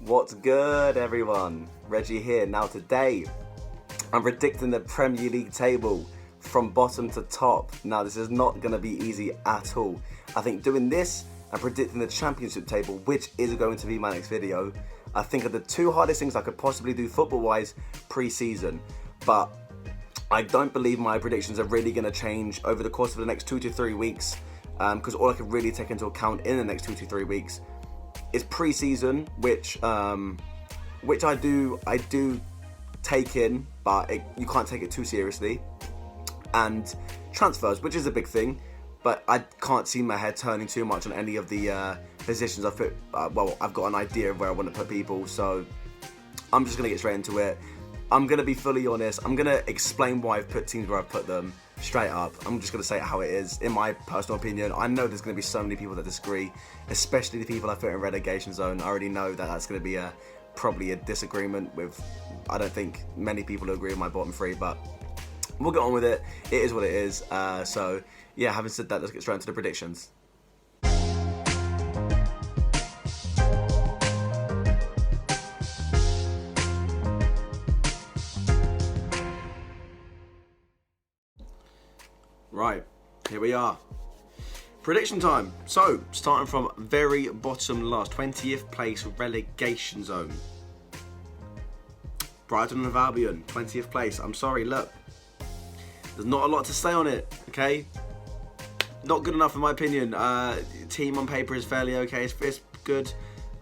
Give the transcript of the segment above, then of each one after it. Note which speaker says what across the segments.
Speaker 1: What's good, everyone? Reggie here. Now today, I'm predicting the Premier League table from bottom to top. Now this is not going to be easy at all. I think doing this and predicting the Championship table, which is going to be my next video, I think are the two hardest things I could possibly do football-wise pre-season. But I don't believe my predictions are really going to change over the course of the next 2 to 3 weeks, because all I can really take into account in the next 2 to 3 weeks is pre-season, which I do take in, but you can't take it too seriously, and transfers, which is a big thing, but I can't see my head turning too much on any of the positions I've put. Well, I've got an idea of where I want to put people, so I'm just going to get straight into it. I'm going to be fully honest. I'm going to explain why I've put teams where I've put them straight up. I'm just going to say it how it is, in my personal opinion. I know there's going to be so many people that disagree, especially the people I put in relegation zone. I already know that that's going to be probably a disagreement with, I don't think many people will agree with my bottom three, but we'll get on with it. It is what it is. So, yeah, having said that, let's get straight into the predictions. Right, here we are. Prediction time. So, starting from very bottom last, 20th place relegation zone. Brighton and Albion, 20th place. I'm sorry, look. There's not a lot to say on it, okay? Not good enough in my opinion. Team on paper is fairly okay. It's good.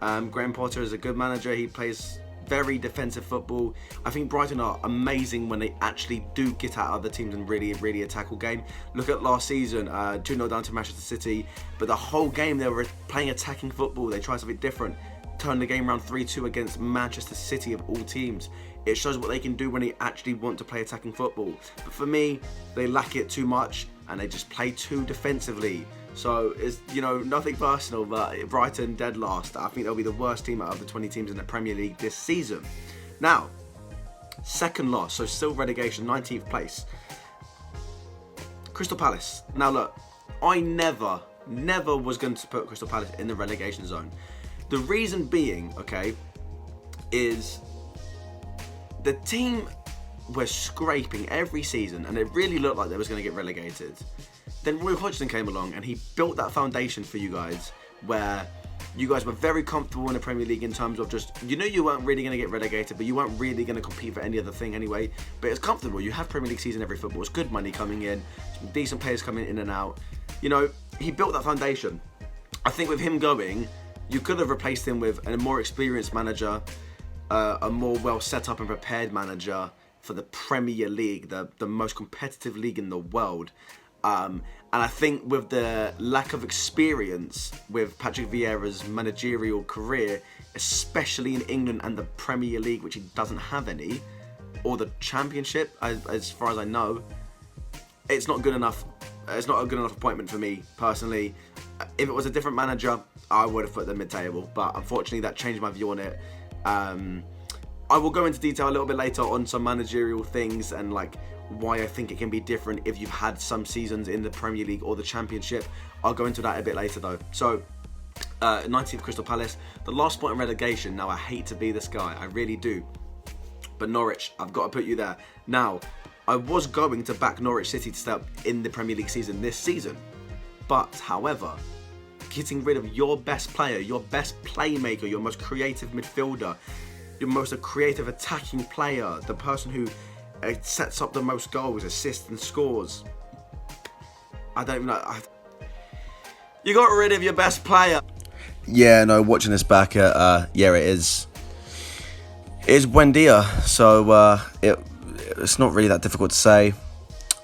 Speaker 1: Graham Potter is a good manager. He plays very defensive football. I think Brighton are amazing when they actually do get at other teams and really a tackle game. Look at last season, 2-0 down to Manchester City, but the whole game they were playing attacking football. They tried something different, turned the game around 3-2 against Manchester City of all teams. It shows what they can do when they actually want to play attacking football. But for me, they lack it too much and they just play too defensively. So it's, nothing personal, but Brighton dead last. I think they'll be the worst team out of the 20 teams in the Premier League this season. Now, second last, so still relegation, 19th place. Crystal Palace. Now look, I never was going to put Crystal Palace in the relegation zone. The reason being, okay, is the team were scraping every season and it really looked like they was going to get relegated. Then Roy Hodgson came along and he built that foundation for you guys where you guys were very comfortable in the Premier League in terms of just, you weren't really going to get relegated, but you weren't really going to compete for any other thing anyway. But it's comfortable. You have Premier League season every football. It's good money coming in, some decent players coming in and out. He built that foundation. I think with him going, you could have replaced him with a more experienced manager, a more well set up and prepared manager for the Premier League, the most competitive league in the world. And I think with the lack of experience with Patrick Vieira's managerial career, especially in England and the Premier League, which he doesn't have any, or the Championship, as far as I know, it's not good enough. It's not a good enough appointment for me personally. If it was a different manager, I would have put them mid-table, but unfortunately that changed my view on it. I will go into detail a little bit later on some managerial things and why I think it can be different if you've had some seasons in the Premier League or the Championship. I'll go into that a bit later though. So, 19th Crystal Palace. The last spot in relegation. Now, I hate to be this guy. I really do. But Norwich, I've got to put you there. Now, I was going to back Norwich City to stay up in the Premier League season this season. But, however, getting rid of your best player, your best playmaker, your most creative midfielder, your most creative attacking player, the person who sets up the most goals, assists and scores. I don't even know. You got rid of your best player. Yeah, no, watching this back at, it is Buendia. So it's not really that difficult to say.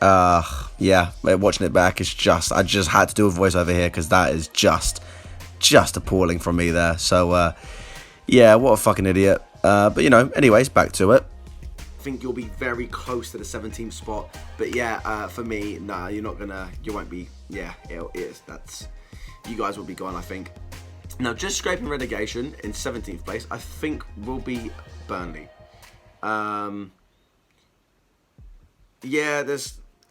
Speaker 1: Yeah, watching it back, I just had to do a voiceover here because that is just appalling from me there. So, yeah, what a fucking idiot. But anyways, back to it. I think you'll be very close to the 17th spot, but yeah, for me, nah, you won't be. Yeah, you guys will be gone, I think. Now, just scraping relegation in 17th place, I think will be Burnley. Yeah,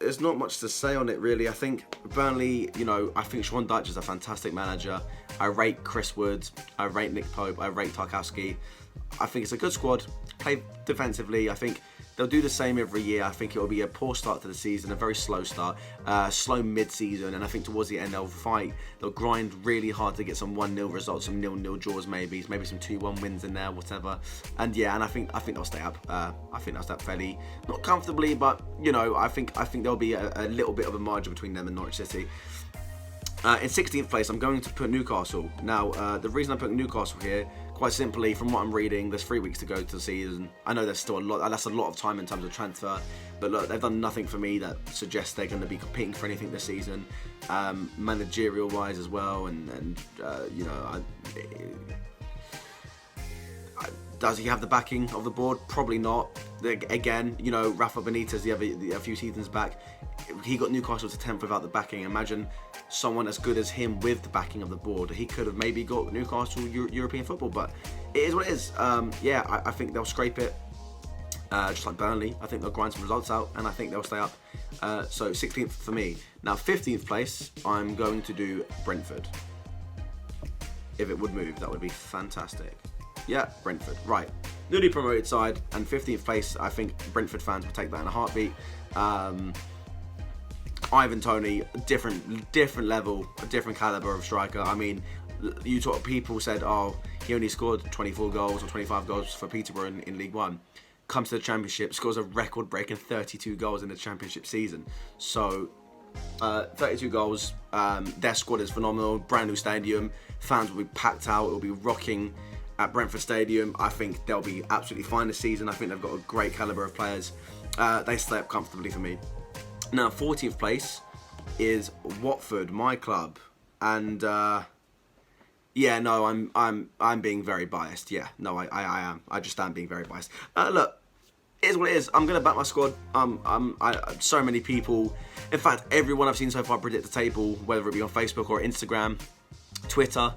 Speaker 1: there's not much to say on it really. I think Burnley, you know, I think Sean Dyche is a fantastic manager. I rate Chris Wood, I rate Nick Pope, I rate Tarkowski. I think it's a good squad. Play defensively. I think they'll do the same every year. I think it will be a poor start to the season, a very slow start, slow mid-season, and I think towards the end they'll fight. They'll grind really hard to get some 1-0 results, some 0-0 draws, maybe some 2-1 wins in there, whatever. And yeah, and I think they'll stay up. I think they'll stay up fairly, not comfortably, but you know, I think there'll be a little bit of a margin between them and Norwich City. In 16th place, I'm going to put Newcastle. Now, the reason I'm putting Newcastle here, quite simply, from what I'm reading, there's 3 weeks to go to the season. I know there's still a lot. That's a lot of time in terms of transfer. But look, they've done nothing for me that suggests they're going to be competing for anything this season, managerial-wise as well. And you know, does he have the backing of the board? Probably not. Again, you know, Rafa Benitez, a few seasons back, he got Newcastle to 10th without the backing. Imagine someone as good as him with the backing of the board. He could have maybe got Newcastle European football, but it is what it is. Yeah, I think they'll scrape it, just like Burnley. I think they'll grind some results out, and I think they'll stay up. So 16th for me. Now 15th place, I'm going to do Brentford. If it would move, that would be fantastic. Yeah, Brentford. Right. Newly promoted side, and 15th place, I think Brentford fans will take that in a heartbeat. Ivan Toney, different level, a different caliber of striker. I mean, people said, oh, he only scored 24 goals or 25 goals for Peterborough in League One. Comes to the Championship, scores a record-breaking 32 goals in the Championship season. So, 32 goals. Their squad is phenomenal. Brand new stadium. Fans will be packed out. It will be rocking at Brentford Stadium. I think they'll be absolutely fine this season. I think they've got a great caliber of players. They stay up comfortably for me. Now, 14th place is Watford, my club, and yeah, no, I'm being very biased. Yeah, no, I am. I just am being very biased. Look, it is what it is. I'm gonna back my squad. So many people, in fact, everyone I've seen so far predict the table, whether it be on Facebook or Instagram, Twitter.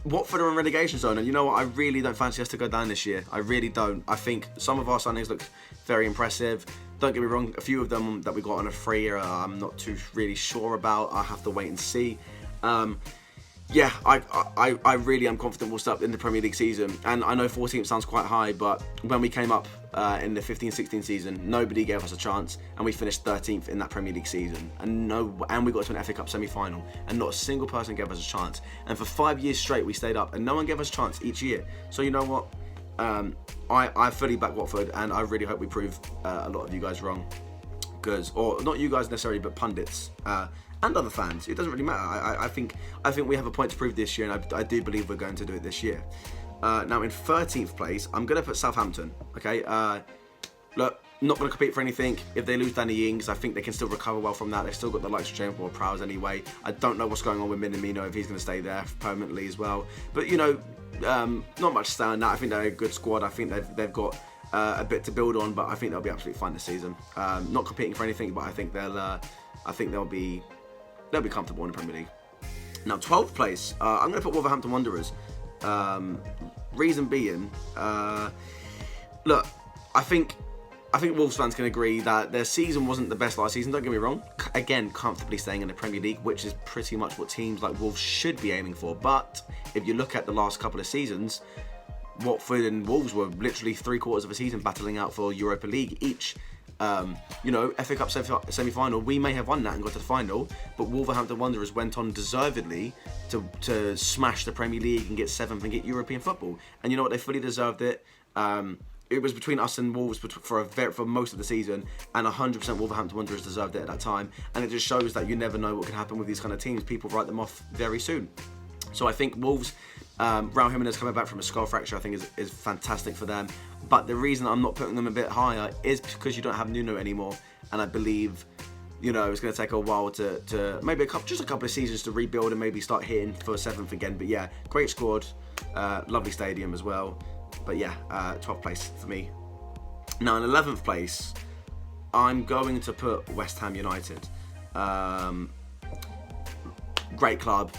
Speaker 1: Watford are in relegation zone, and you know what? I really don't fancy us to go down this year. I really don't. I think some of our signings look very impressive. Don't get me wrong, a few of them that we got on a free I'm not too really sure about. I'll have to wait and see. Yeah, I really am confident we'll start in the Premier League season. And I know 14th sounds quite high, but when we came up in the 15-16 season, nobody gave us a chance, and we finished 13th in that Premier League season. And we got to an FA Cup semi-final, and not a single person gave us a chance. And for 5 years straight, we stayed up, and no one gave us a chance each year. So you know what? I fully back Watford, and I really hope we prove a lot of you guys wrong. Or not you guys necessarily, but pundits and other fans. It doesn't really matter. I think we have a point to prove this year, and I do believe we're going to do it this year. Now in 13th place, I'm going to put Southampton. Okay, look, not going to compete for anything. If they lose Danny Ings, I think they can still recover well from that. They've still got the likes of James Ward-Prowse anyway. I don't know what's going on with Minamino, if he's going to stay there permanently as well. But you know, not much to say on that. I think they're a good squad. I think they've got a bit to build on, but I think they'll be absolutely fine this season. Not competing for anything, but I think they'll be comfortable in the Premier League. Now 12th place, I'm going to put Wolverhampton Wanderers. Reason being, look, I think Wolves fans can agree that their season wasn't the best last season. Don't get me wrong. Again, comfortably staying in the Premier League, which is pretty much what teams like Wolves should be aiming for. But if you look at the last couple of seasons, Watford and Wolves were literally 3/4 of a season battling out for Europa League each. You know, FA Cup semi-final, we may have won that and got to the final, but Wolverhampton Wanderers went on deservedly to smash the Premier League and get 7th and get European football. And you know what? They fully deserved it. It was between us and Wolves for most of the season, and 100% Wolverhampton Wanderers deserved it at that time. And it just shows that you never know what can happen with these kind of teams. People write them off very soon. So I think Wolves, Raul Jimenez coming back from a skull fracture, I think is fantastic for them. But the reason I'm not putting them a bit higher is because you don't have Nuno anymore, and I believe, you know, it's going to take a while to maybe just a couple of seasons to rebuild and maybe start hitting for 7th again. But yeah, great squad, lovely stadium as well. But yeah, 12th place for me. Now in 11th place, I'm going to put West Ham United. Great club,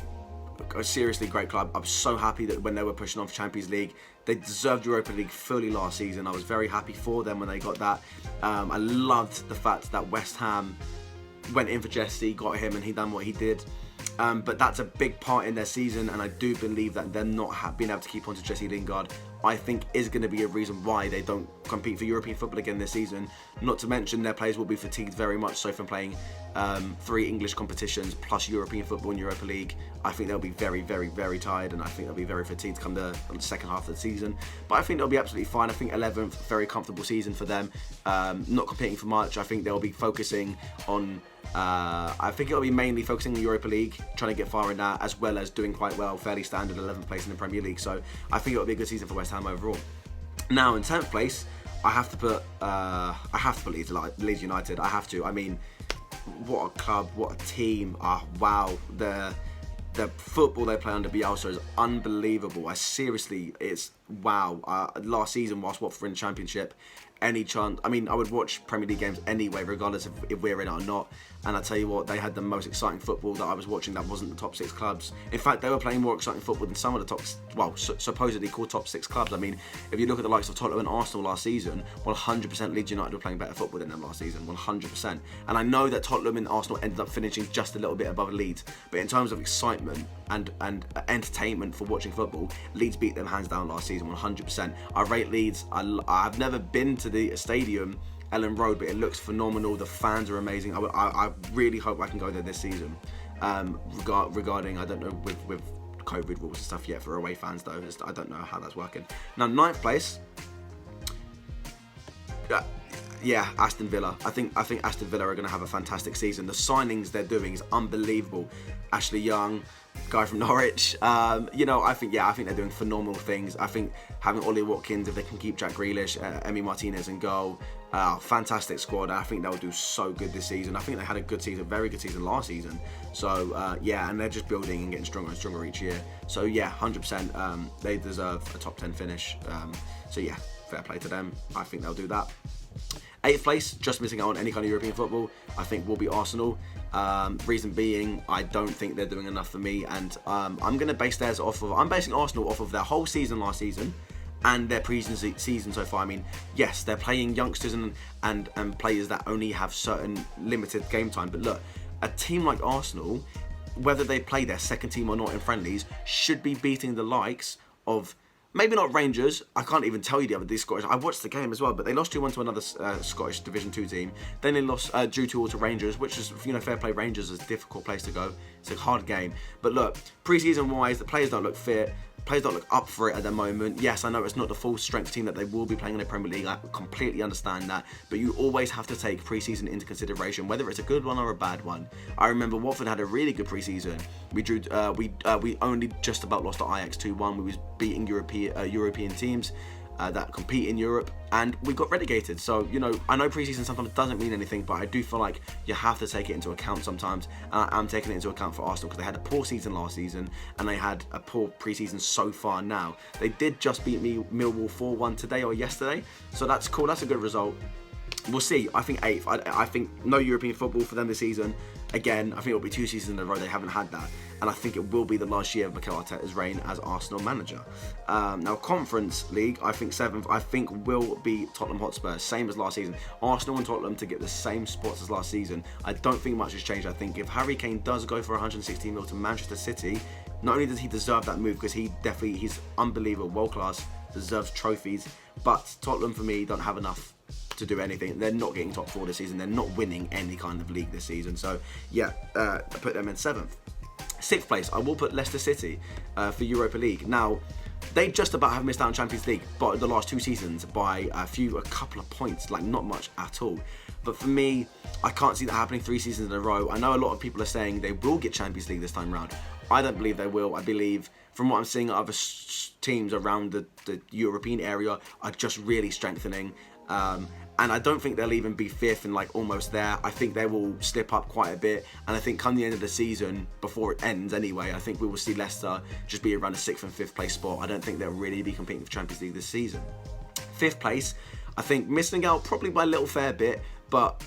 Speaker 1: a seriously great club. I'm so happy that when they were pushing on for Champions League, they deserved Europa League fully last season. I was very happy for them when they got that. I loved the fact that West Ham went in for Jesse, got him, and he done what he did. But that's a big part in their season, and I do believe that them not being able to keep on to Jesse Lingard, I think is going to be a reason why they don't compete for European football again this season. Not to mention their players will be fatigued very much so from playing 3 English competitions plus European football and Europa League. I think they'll be very, very, very tired, and I think they'll be very fatigued come the second half of the season. But I think they'll be absolutely fine. I think 11th, very comfortable season for them. Not competing for much. I think they'll be focusing on... I think it'll be mainly focusing on Europa League, trying to get far in that, as well as doing quite well, fairly standard 11th place in the Premier League. So I think it'll be a good season for West Ham overall. Now in 10th place, I have to put Leeds United. I have to. I mean, what a club, what a team. Wow, the football they play under Bielsa is unbelievable. It's wow. Last season, whilst Watford in the Championship, any chance, I mean, I would watch Premier League games anyway, regardless of if we're in it or not. And I tell you what, they had the most exciting football that I was watching that wasn't the top 6 clubs. In fact, they were playing more exciting football than some of the supposedly called top 6 clubs. I mean, if you look at the likes of Tottenham and Arsenal last season, 100% Leeds United were playing better football than them last season, 100%. And I know that Tottenham and Arsenal ended up finishing just a little bit above Leeds, but in terms of excitement and entertainment for watching football, Leeds beat them hands down last season, 100%. I rate Leeds. I've never been to the stadium, Ellen Road, but it looks phenomenal. The fans are amazing. I really hope I can go there this season. Regarding, I don't know with COVID rules and stuff yet for away fans though. I don't know how that's working. Now 9th place. Yeah, Aston Villa. I think Aston Villa are going to have a fantastic season. The signings they're doing is unbelievable. Ashley Young, guy from Norwich. I think they're doing phenomenal things. I think having Ollie Watkins, if they can keep Jack Grealish, Emi Martinez in goal, fantastic squad. I think they'll do so good this season. I think they had a good season, very good season last season. So and they're just building and getting stronger and stronger each year. So 100%, they deserve a top 10 finish. Fair play to them. I think they'll do that. 8th place, just missing out on any kind of European football, I think will be Arsenal. Reason being, I don't think they're doing enough for me, and I'm going to base theirs I'm basing Arsenal off of their whole season last season and their season so far. I mean, yes, they're playing youngsters and players that only have certain limited game time, but look, a team like Arsenal, whether they play their second team or not in friendlies, should be beating the likes of... Maybe not Rangers. I can't even tell you these Scottish. I watched the game as well, but they lost 2-1 to another Scottish Division 2 team. Then they lost due to Rangers, which is, fair play. Rangers is a difficult place to go. It's a hard game. But look, pre-season wise, the players don't look fit. Players don't look up for it at the moment. Yes, I know it's not the full strength team that they will be playing in the Premier League. I completely understand that. But you always have to take pre-season into consideration, whether it's a good one or a bad one. I remember Watford had a really good pre-season. We drew. We only just about lost to Ajax 2-1. We was beating European teams that compete in Europe, and we got relegated. So, I know pre-season sometimes doesn't mean anything, but I do feel like you have to take it into account sometimes. And I'm taking it into account for Arsenal because they had a poor season last season, and they had a poor pre-season so far now. They did just beat Millwall 4-1 today or yesterday, so that's cool. That's a good result. We'll see. I think 8th. I think no European football for them this season. Again, I think it'll be 2 seasons in a row they haven't had that. And I think it will be the last year of Mikel Arteta's reign as Arsenal manager. Now, Conference League, I think 7th, I think will be Tottenham Hotspur, same as last season. Arsenal and Tottenham to get the same spots as last season. I don't think much has changed. I think if Harry Kane does go for 116 mil to Manchester City, not only does he deserve that move, because he's unbelievable, world class, deserves trophies, but Tottenham for me don't have enough to do anything. They're not getting top 4 this season. They're not winning any kind of league this season. So I put them in 7th. 6th place, I will put Leicester City for Europa League. Now, they just about have missed out on Champions League, but the last 2 seasons by a couple of points, like not much at all. But for me, I can't see that happening 3 seasons in a row. I know a lot of people are saying they will get Champions League this time round. I don't believe they will. I believe, from what I'm seeing, other teams around the European area are just really strengthening. And I don't think they'll even be 5th and almost there. I think they will slip up quite a bit. And I think come the end of the season, before it ends anyway, I think we will see Leicester just be around the 6th and 5th place spot. I don't think they'll really be competing for Champions League this season. 5th place, I think missing out probably by a little fair bit, but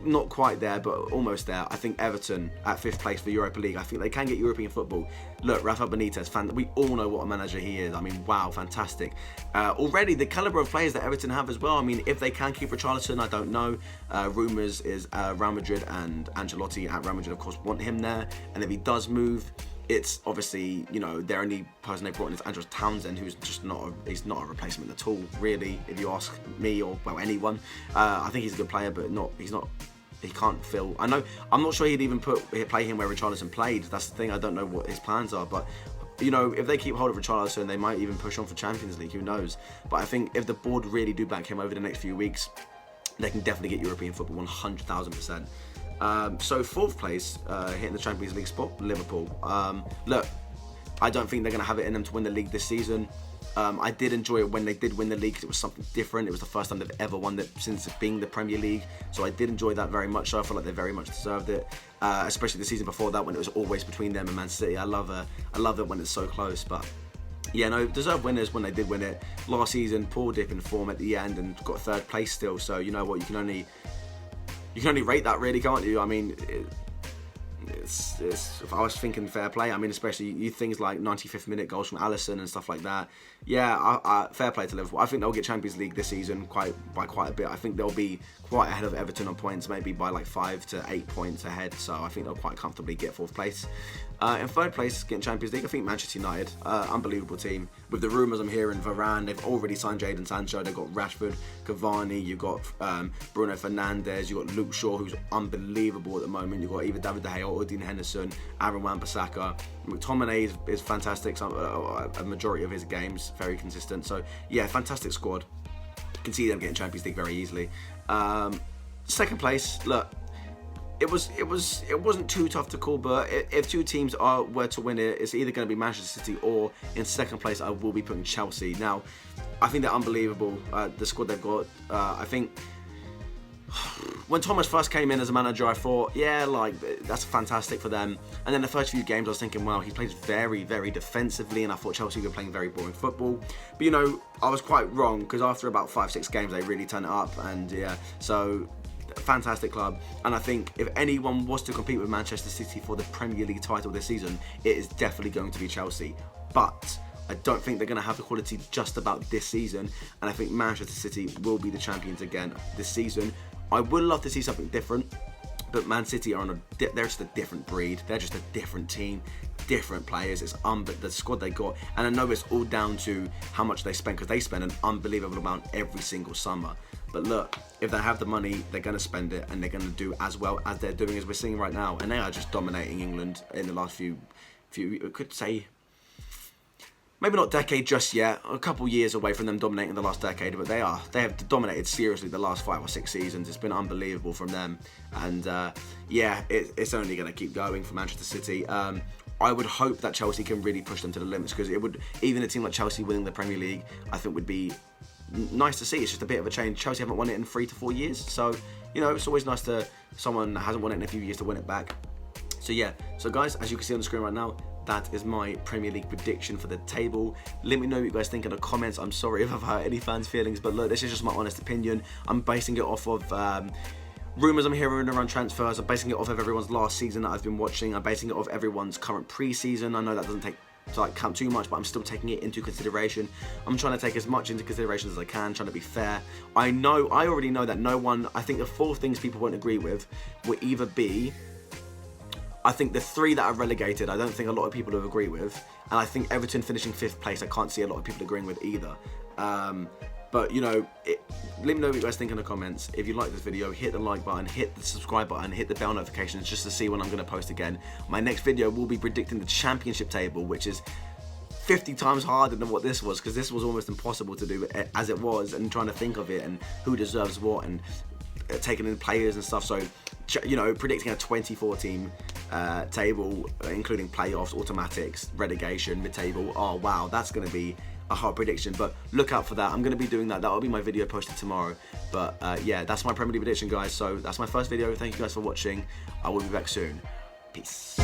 Speaker 1: not quite there, but almost there. I think Everton at 5th place for Europa League. I think they can get European football. Look, Rafa Benitez, we all know what a manager he is. I mean, wow, fantastic. Already, the calibre of players that Everton have as well. I mean, if they can keep Richarlison, I don't know. Rumours is Real Madrid and Ancelotti at Real Madrid, of course, want him there. And if he does move, it's obviously, you know, their only person they brought in is Andros Townsend, who's just he's not a replacement at all, really, if you ask me or, well, anyone. I think he's a good player, but he can't fill. I'm not sure he'd even play him where Richarlison played. That's the thing, I don't know what his plans are, but, you know, if they keep hold of Richarlison, they might even push on for Champions League, who knows. But I think if the board really do back him over the next few weeks, they can definitely get European football 100,000%. So 4th place, hitting the Champions League spot, Liverpool. Look, I don't think they're going to have it in them to win the league this season. I did enjoy it when they did win the league because it was something different. It was the first time they've ever won it since being the Premier League. So I did enjoy that very much. So I feel like they very much deserved it, especially the season before that when it was always between them and Man City. I love it when it's so close, but yeah, no, deserved winners when they did win it. Last season, poor dip in form at the end and got 3rd place still. So you know what, you can only rate that, really, can't you? I mean, if I was thinking fair play, I mean, especially things like 95th minute goals from Alisson and stuff like that. Yeah, fair play to Liverpool. I think they'll get Champions League this season by quite a bit. I think they'll be quite ahead of Everton on points, maybe by like 5 to 8 points ahead. So I think they'll quite comfortably get 4th place. In 3rd place, getting Champions League, I think Manchester United, unbelievable team. With the rumours I'm hearing, Varane, they've already signed Jadon Sancho, they've got Rashford, Cavani, you've got Bruno Fernandes, you've got Luke Shaw, who's unbelievable at the moment, you've got either David De Gea or Dean Henderson, Aaron Wan-Bissaka. McTominay is fantastic, a majority of his games, very consistent. So yeah, fantastic squad. You can see them getting Champions League very easily. 2nd place, look, it wasn't too tough to call, but if two teams were to win it, it's either going to be Manchester City or in 2nd place I will be putting Chelsea. Now, I think they're unbelievable, the squad they've got. I think when Thomas first came in as a manager, I thought, yeah, like, that's fantastic for them. And then the first few games I was thinking, wow, he plays very, very defensively, and I thought Chelsea were playing very boring football. But, you know, I was quite wrong, because after about 5-6 games, they really turned it up, and yeah, so fantastic club. And I think if anyone was to compete with Manchester City for the Premier League title this season, it is definitely going to be Chelsea. But I don't think they're going to have the quality just about this season, and I think Manchester City will be the champions again this season. I would love to see something different, but Man City are they're just a different breed. They're just a different team, different players. It's the squad they got, and I know it's all down to how much they spend, because they spend an unbelievable amount every single summer. But look, if they have the money, they're going to spend it, and they're going to do as well as they're doing as we're seeing right now. And they are just dominating England in the last few I could say, maybe not decade just yet, a couple years away from them dominating the last decade, but they have dominated seriously the last 5 or 6 seasons. It's been unbelievable from them, and yeah, it's only going to keep going for Manchester City. I would hope that Chelsea can really push them to the limits, because it would, even a team like Chelsea winning the Premier League, I think would be nice to see. It's just a bit of a change. Chelsea haven't won it in 3 to 4 years, so you know, it's always nice to someone that hasn't won it in a few years to win it back. So yeah, so guys, as you can see on the screen right now, that is my Premier League prediction for the table. Let me know what you guys think in the comments. I'm sorry if I've hurt any fans' feelings, but look, this is just my honest opinion. I'm basing it off of rumours I'm hearing around transfers. I'm basing it off of everyone's last season that I've been watching. I'm basing it off everyone's current pre-season. I know that doesn't take to count too much, but I'm still taking it into consideration. I'm trying to take as much into consideration as I can, trying to be fair. I already know that no one, I think the 4 things people won't agree with will either be, I think the 3 that are relegated, I don't think a lot of people will agree with. And I think Everton finishing 5th place, I can't see a lot of people agreeing with either. But, you know, let me know what you guys think in the comments. If you like this video, hit the like button, hit the subscribe button, hit the bell notifications just to see when I'm going to post again. My next video will be predicting the championship table, which is 50 times harder than what this was, because this was almost impossible to do as it was, and trying to think of it and who deserves what and taking in players and stuff. So, you know, predicting a 24-team table, including playoffs, automatics, relegation, mid-table. Oh, wow, that's going to be a hard prediction, but look out for that. I'm going to be doing that. That'll be my video posted tomorrow. But yeah, that's my Premier League prediction, guys. So that's my first video. Thank you guys for watching. I will be back soon. Peace.